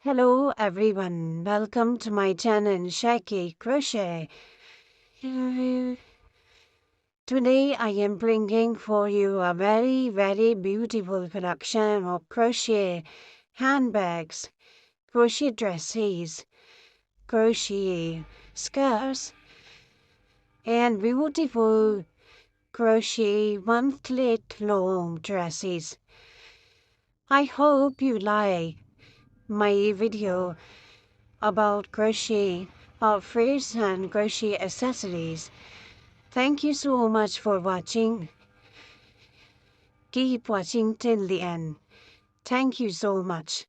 Hello everyone, welcome to my channel Shaky Crochet. Today I am bringing for you a very beautiful production of crochet handbags, crochet dresses, crochet skirts, and beautiful crochet 1 foot long dresses. I hope you like my video about crochet outfits and crochet accessories. Thank you so much for watching. Keep watching till the end. Thank you so much.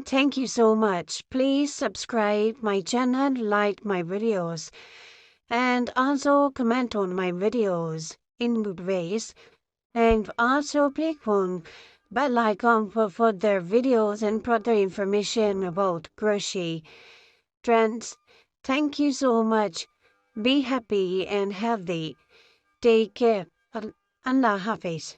Thank you so much. Please subscribe my channel, like my videos, and also comment on my videos in good ways. And also click on bell icon for further videos and further information about crochet trends. Thank you so much. Be happy and healthy. Take care. Allah Hafiz.